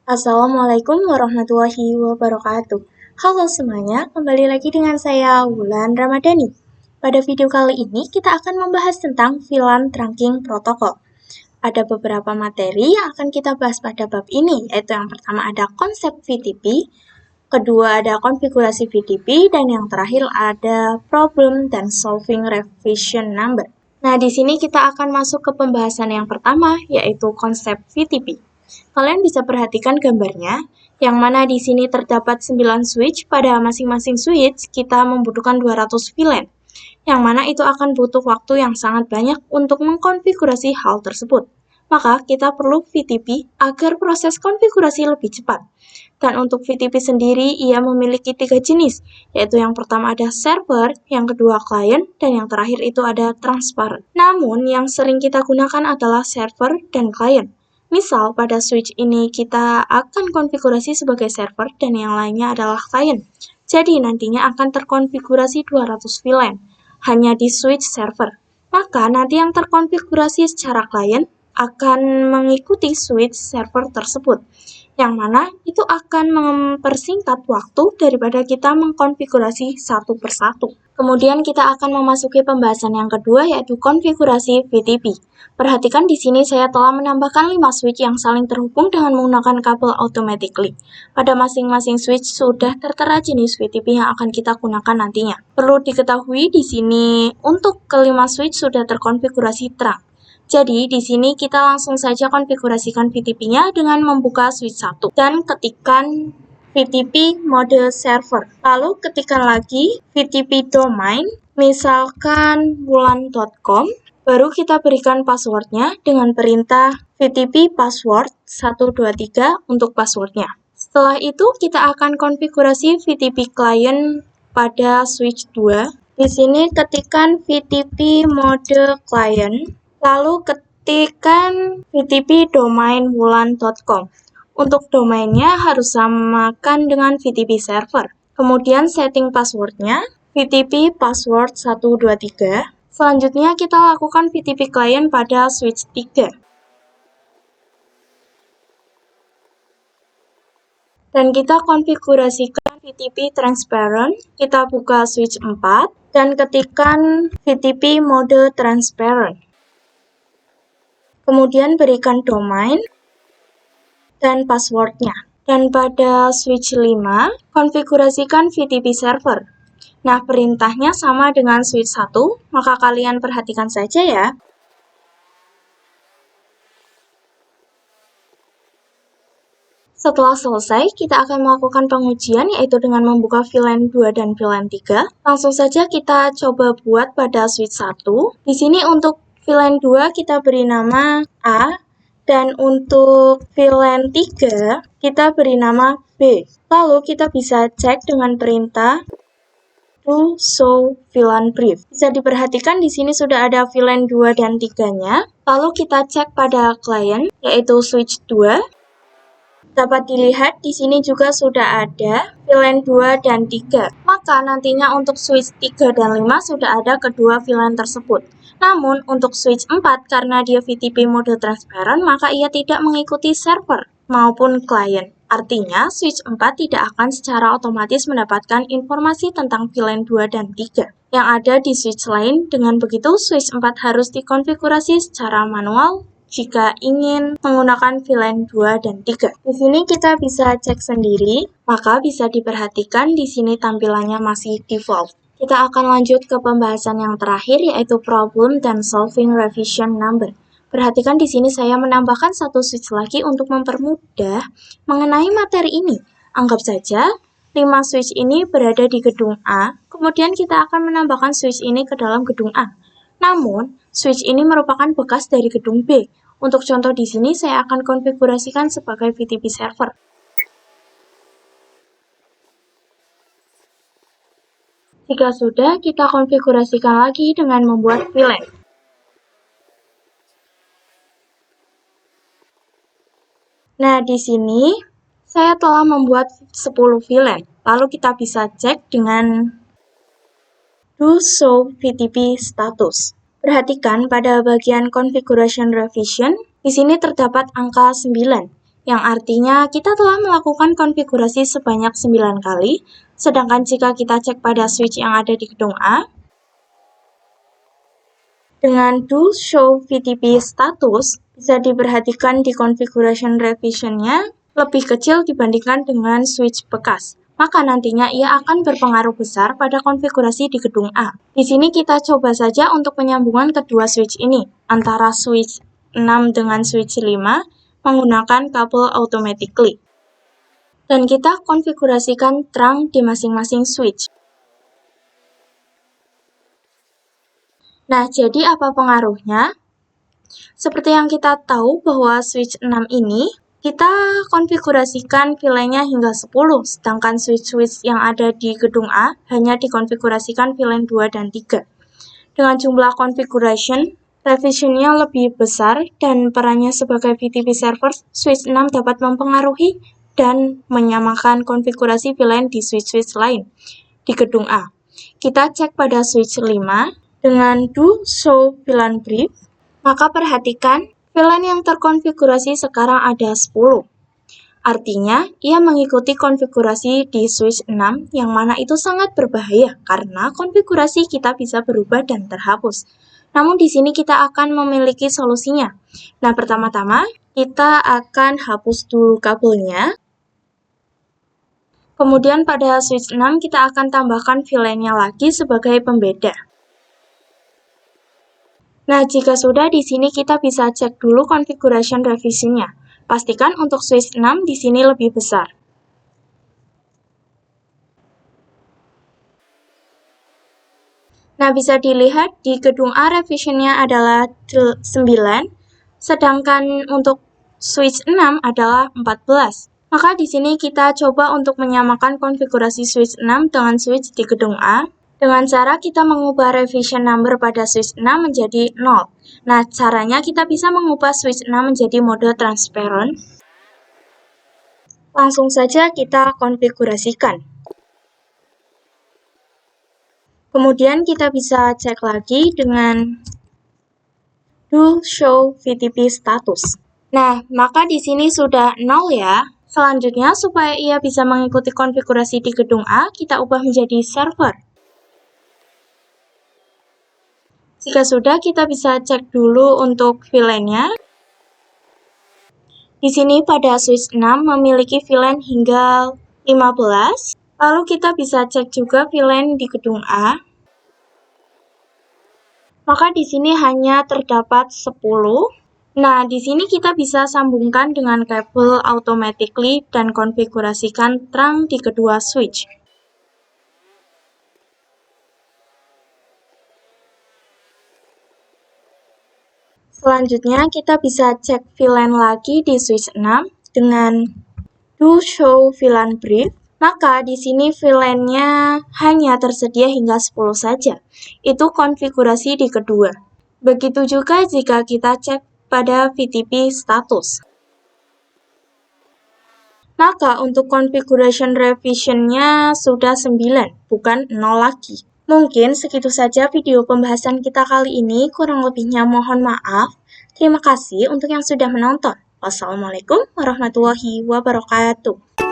Assalamualaikum warahmatullahi wabarakatuh. Halo semuanya, kembali lagi dengan saya Wulan Ramadhani. Pada video kali ini kita akan membahas tentang VLAN Trunking Protocol. Ada beberapa materi yang akan kita bahas pada bab ini, yaitu yang pertama ada konsep VTP, kedua ada konfigurasi VTP, dan yang terakhir ada problem dan solving revision number. Nah, di sini kita akan masuk ke pembahasan yang pertama, yaitu konsep VTP. Kalian bisa perhatikan gambarnya, yang mana di sini terdapat 9 switch. Pada masing-masing switch, kita membutuhkan 200 VLAN, yang mana itu akan butuh waktu yang sangat banyak untuk mengkonfigurasi hal tersebut. Maka, kita perlu VTP agar proses konfigurasi lebih cepat. Dan untuk VTP sendiri, ia memiliki 3 jenis, yaitu yang pertama ada server, yang kedua client, dan yang terakhir itu ada transparent. Namun, yang sering kita gunakan adalah server dan client. Misal, pada switch ini kita akan konfigurasi sebagai server dan yang lainnya adalah client. Jadi, nantinya akan terkonfigurasi 200 VLAN hanya di switch server. Maka, nanti yang terkonfigurasi secara client akan mengikuti switch server tersebut, yang mana itu akan mempersingkat waktu daripada kita mengkonfigurasi satu persatu. Kemudian kita akan memasuki pembahasan yang kedua, yaitu konfigurasi VTP. Perhatikan di sini saya telah menambahkan 5 switch yang saling terhubung dengan menggunakan kabel automatically. Pada masing-masing switch sudah tertera jenis VTP yang akan kita gunakan nantinya. Perlu diketahui di sini untuk kelima switch sudah terkonfigurasi terang. Jadi, di sini kita langsung saja konfigurasikan VTP-nya dengan membuka switch 1 dan ketikkan VTP mode server. Lalu ketikkan lagi VTP domain, misalkan wulan.com. Baru kita berikan passwordnya dengan perintah VTP password 123 untuk passwordnya. Setelah itu kita akan konfigurasi VTP client pada switch 2. Di sini ketikkan VTP mode client, lalu ketikkan VTP domain wulan.com. Untuk domainnya harus samakan dengan VTP server. Kemudian setting passwordnya VTP password 123. Selanjutnya kita lakukan VTP client pada switch 3. Dan kita konfigurasikan VTP transparent. Kita buka switch 4 dan ketikkan VTP mode transparent. Kemudian berikan domain dan passwordnya. Dan pada switch 5, konfigurasikan VTP server. Nah, perintahnya sama dengan switch 1, maka kalian perhatikan saja ya. Setelah selesai, kita akan melakukan pengujian, yaitu dengan membuka VLAN 2 dan VLAN 3. Langsung saja kita coba buat pada switch 1. Di sini untuk VLAN 2 kita beri nama A, dan untuk VLAN 3 kita beri nama B. Lalu kita bisa cek dengan perintah to show VLAN brief. Bisa diperhatikan di sini sudah ada VLAN 2 dan 3-nya. Lalu kita cek pada client, yaitu switch 2. Dapat dilihat di sini juga sudah ada VLAN 2 dan 3. Maka nantinya untuk switch 3 dan 5 sudah ada kedua VLAN tersebut. Namun untuk switch 4 karena dia VTP mode transparent, maka ia tidak mengikuti server maupun client. Artinya, switch 4 tidak akan secara otomatis mendapatkan informasi tentang VLAN 2 dan 3 yang ada di switch lain. Dengan begitu, switch 4 harus dikonfigurasi secara manual jika ingin menggunakan VLAN 2 dan 3. Di sini kita bisa cek sendiri, maka bisa diperhatikan di sini tampilannya masih default. Kita akan lanjut ke pembahasan yang terakhir, yaitu problem dan solving revision number. Perhatikan di sini saya menambahkan satu switch lagi untuk mempermudah mengenai materi ini. Anggap saja 5 switch ini berada di gedung A, kemudian kita akan menambahkan switch ini ke dalam gedung A. Namun, switch ini merupakan bekas dari gedung B. Untuk contoh di sini saya akan konfigurasikan sebagai VTP server. Jika sudah, kita konfigurasikan lagi dengan membuat VLAN. Nah, di sini saya telah membuat 10 VLAN. Lalu kita bisa cek dengan 2 Do Show VTP Status. Perhatikan pada bagian Configuration Revision, di sini terdapat angka 9, yang artinya kita telah melakukan konfigurasi sebanyak 9 kali, sedangkan jika kita cek pada switch yang ada di gedung A, dengan Do Show VTP Status, bisa diperhatikan di Configuration Revision-nya lebih kecil dibandingkan dengan switch bekas. Maka nantinya ia akan berpengaruh besar pada konfigurasi di gedung A. Di sini kita coba saja untuk penyambungan kedua switch ini, antara switch 6 dengan switch 5, menggunakan kabel automatically. Dan kita konfigurasikan trunk di masing-masing switch. Nah, jadi apa pengaruhnya? Seperti yang kita tahu bahwa switch 6 ini, kita konfigurasikan VLAN-nya hingga 10, sedangkan switch-switch yang ada di gedung A hanya dikonfigurasikan VLAN 2 dan 3. Dengan jumlah configuration, revision-nya lebih besar dan perannya sebagai VTP server, switch 6 dapat mempengaruhi dan menyamakan konfigurasi VLAN di switch-switch lain di gedung A. Kita cek pada switch 5, dengan Do Show VLAN Brief, maka perhatikan VLAN yang terkonfigurasi sekarang ada 10. Artinya, ia mengikuti konfigurasi di switch 6 yang mana itu sangat berbahaya karena konfigurasi kita bisa berubah dan terhapus. Namun di sini kita akan memiliki solusinya. Nah, pertama-tama kita akan hapus dulu kabelnya. Kemudian pada switch 6 kita akan tambahkan VLAN-nya lagi sebagai pembeda. Nah, jika sudah, di sini kita bisa cek dulu configuration revision-nya. Pastikan untuk switch 6 di sini lebih besar. Nah, bisa dilihat di gedung A revision-nya adalah 9, sedangkan untuk switch 6 adalah 14. Maka di sini kita coba untuk menyamakan konfigurasi switch 6 dengan switch di gedung A, dengan cara kita mengubah revision number pada switch 6 menjadi 0. Nah, caranya kita bisa mengubah switch 6 menjadi mode transparent. Langsung saja kita konfigurasikan. Kemudian kita bisa cek lagi dengan Do Show VTP Status. Nah, maka di sini sudah 0 ya. Selanjutnya, supaya ia bisa mengikuti konfigurasi di gedung A, kita ubah menjadi server. Jika sudah, kita bisa cek dulu untuk VLAN-nya. Di sini pada switch 6 memiliki VLAN hingga 15. Lalu kita bisa cek juga VLAN di gedung A. Maka di sini hanya terdapat 10. Nah, di sini kita bisa sambungkan dengan kabel automatically dan konfigurasikan trunk di kedua switch. Selanjutnya, kita bisa cek VLAN lagi di switch 6 dengan Do Show VLAN Brief. Maka di sini VLAN-nya hanya tersedia hingga 10 saja. Itu konfigurasi di kedua. Begitu juga jika kita cek pada VTP status. Maka untuk configuration revision-nya sudah 9, bukan 0 lagi. Mungkin segitu saja video pembahasan kita kali ini, kurang lebihnya mohon maaf. Terima kasih untuk yang sudah menonton. Wassalamualaikum warahmatullahi wabarakatuh.